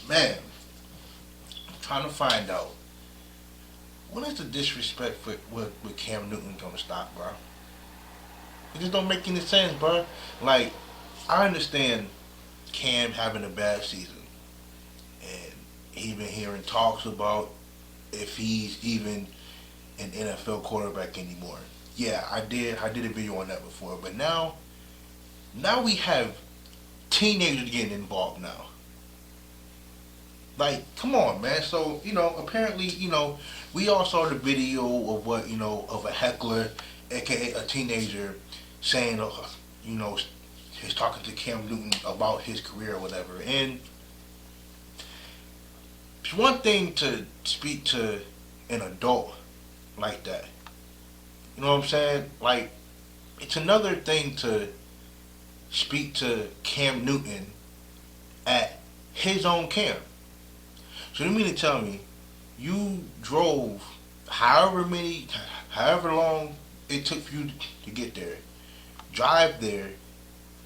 Man, I'm trying to find out when is the disrespect with Cam Newton gonna stop, bro? It just don't make any sense, bro. Like, I understand Cam having a bad season, and even hearing talks about if he's even an NFL quarterback anymore. Yeah, I did a video on that before, but now we have teenagers getting involved now. Like, come on, man. So, apparently, we all saw the video of what, of a heckler, aka a teenager, saying, you know, he's talking to Cam Newton about his career or whatever. And it's one thing to speak to an adult like that. You know what I'm saying? Like, it's another thing to speak to Cam Newton at his own camp. So you mean to tell me you drove however long it took for you to get there, drive there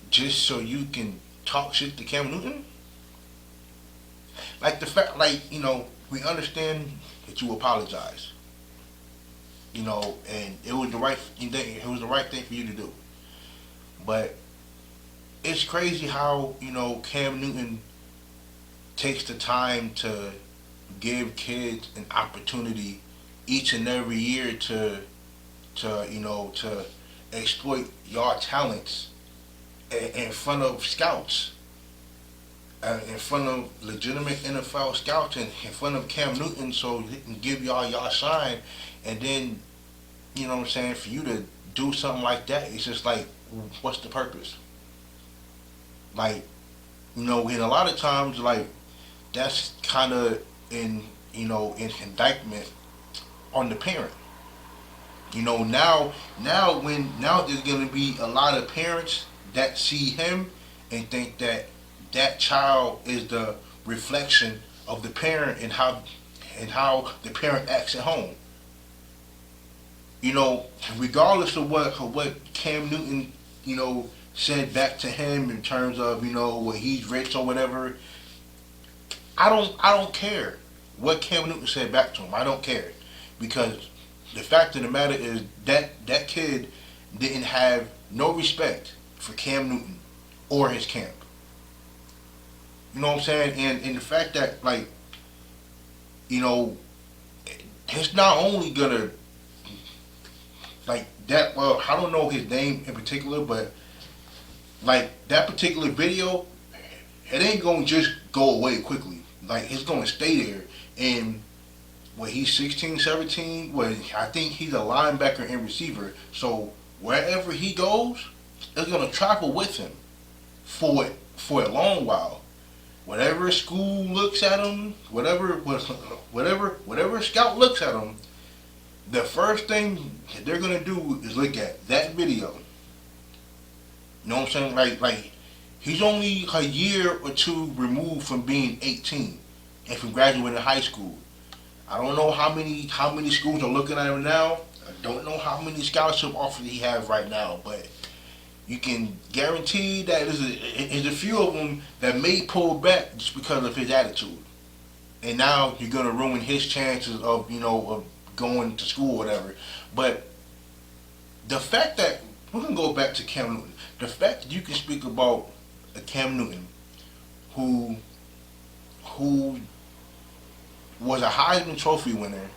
just so you can talk shit to Cam Newton? Like the fact, like we understand that you apologize, and it was the right thing. It was the right thing for you to do. But it's crazy how Cam Newton takes the time to give kids an opportunity each and every year to exploit your talents in front of scouts, in front of legitimate NFL scouts, and in front of Cam Newton, so he can give y'all shine, and then what I'm saying, for you to do something like that, it's just like, what's the purpose? Like, and a lot of times, like, that's kind of in indictment on the parent. Now there's gonna be a lot of parents that see him and think that that child is the reflection of the parent, and how the parent acts at home. You know, Regardless of what Cam Newton, said back to him in terms of what he's rich or whatever. I don't care what Cam Newton said back to him. I don't care, because the fact of the matter is that kid didn't have no respect for Cam Newton or his camp. You know what I'm saying? And the fact that, like, you know it's not only gonna, like, that. Well, I don't know his name in particular, but like that particular video, it ain't gonna just go away quickly. Like, it's gonna stay there. And when he's 16, 17, when I think he's a linebacker and receiver, so wherever he goes, it's gonna travel with him for a long while. Whatever school looks at him, whatever scout looks at him, the first thing they're gonna do is look at that video. You know what I'm saying? Like he's only a year or two removed from being 18 and from graduating high school. I don't know how many schools are looking at him now. I don't know how many scholarship offers he has right now, but you can guarantee that there's a few of them that may pull back just because of his attitude. And now you're gonna ruin his chances of going to school or whatever. But the fact that we're gonna go back to Cam Newton, the fact that you can speak about a Cam Newton who who was a Heisman Trophy winner,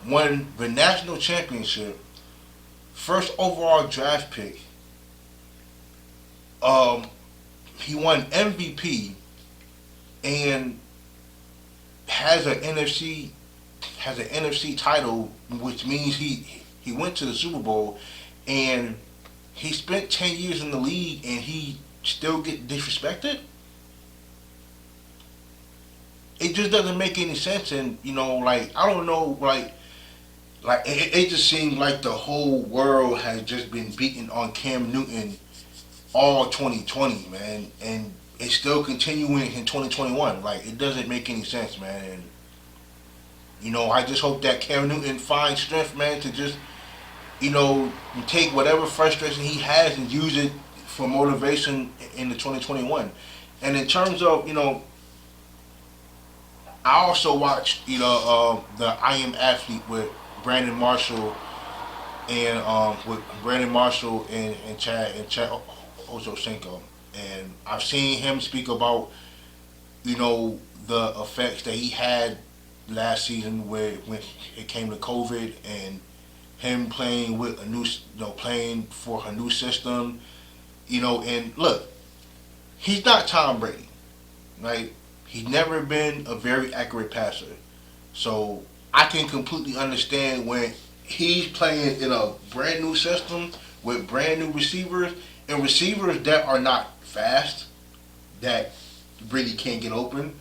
won the national championship, first overall draft pick. Um, he won MVP and has an NFC title, which means he went to the Super Bowl, and he spent 10 years in the league, and he still get disrespected. It just doesn't make any sense, and like, I don't know, like it just seems like the whole world has just been beating on Cam Newton all 2020, man, and it's still continuing in 2021. Like, it doesn't make any sense, man. And I just hope that Cam Newton finds strength, man, to just take whatever frustration he has and use it for motivation in the 2021. And in terms of I also watched, the I Am Athlete with Brandon Marshall and Chad Ochocinco, and I've seen him speak about the effects that he had last season when it came to COVID and him playing with a new playing for a new system, and look, he's not Tom Brady, right? He's never been a very accurate passer. So I can completely understand when he's playing in a brand new system with brand new receivers and receivers that are not fast, that really can't get open.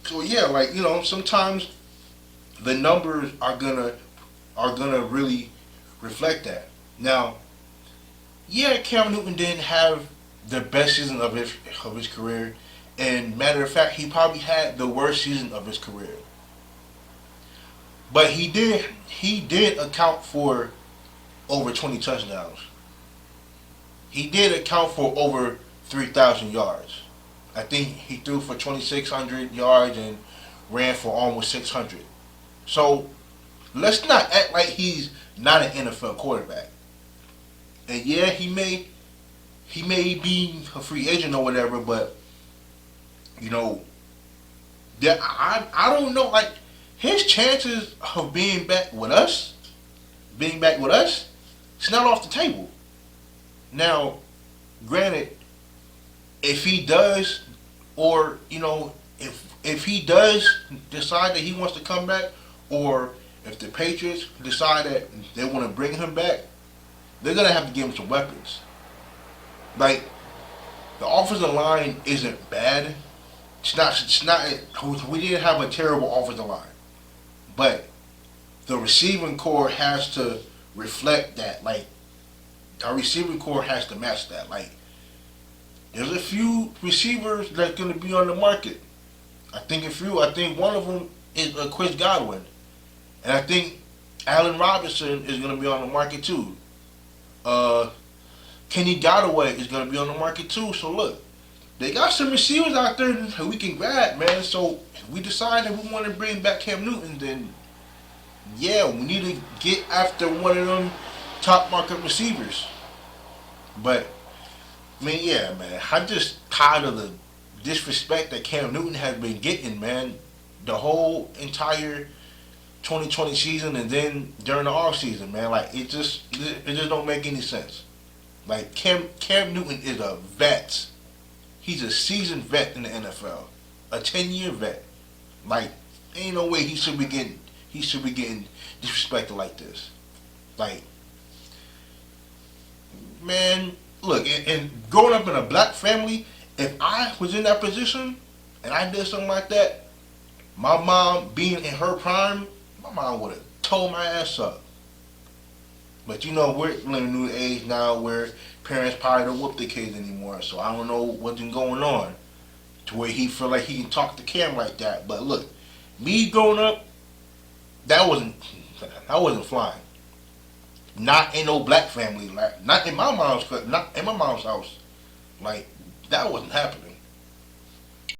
So yeah, sometimes the numbers are gonna really reflect that. Now, yeah, Cam Newton didn't have the best season of his career, and matter of fact, he probably had the worst season of his career. But he did account for over 20 touchdowns. He did account for over 3,000 yards. I think he threw for 2,600 yards and ran for almost 600. So let's not act like he's not an NFL quarterback. And yeah, he may be a free agent or whatever, but you know, I don't know. Like his chances of being back with us, it's not off the table. Now, granted, if he does, or if he does decide that he wants to come back, or if the Patriots decide that they want to bring him back, they're gonna have to give him some weapons. Like the offensive line isn't bad. It's not. It's not. We didn't have a terrible offensive line, but the receiving core has to reflect that. Like our receiving core has to match that. Like there's a few receivers that's going to be on the market. I think a few. I think one of them is Chris Godwin, and I think Allen Robinson is going to be on the market too. Uh, Kenny Golladay is going to be on the market too. So look, they got some receivers out there that we can grab, man. So if we decide that we want to bring back Cam Newton, then yeah, we need to get after one of them top market receivers. But I mean, yeah, man, I'm just tired of the disrespect that Cam Newton has been getting, man. The whole entire 2020 season and then during the off season, man. Like it just don't make any sense. Like Cam Newton is a vet. He's a seasoned vet in the NFL, a 10-year vet. Like ain't no way he should be getting disrespected like this. Like man, look, and growing up in a black family, if I was in that position and I did something like that, my mom being in her prime, my mom would have told my ass up. But we're living in a new age now where parents probably don't whoop their kids anymore. So I don't know what's been going on to where he feel like he can talk to Cam like that. But look, me growing up, that wasn't flying. Not in no black family, like not in my mom's house. Like that wasn't happening.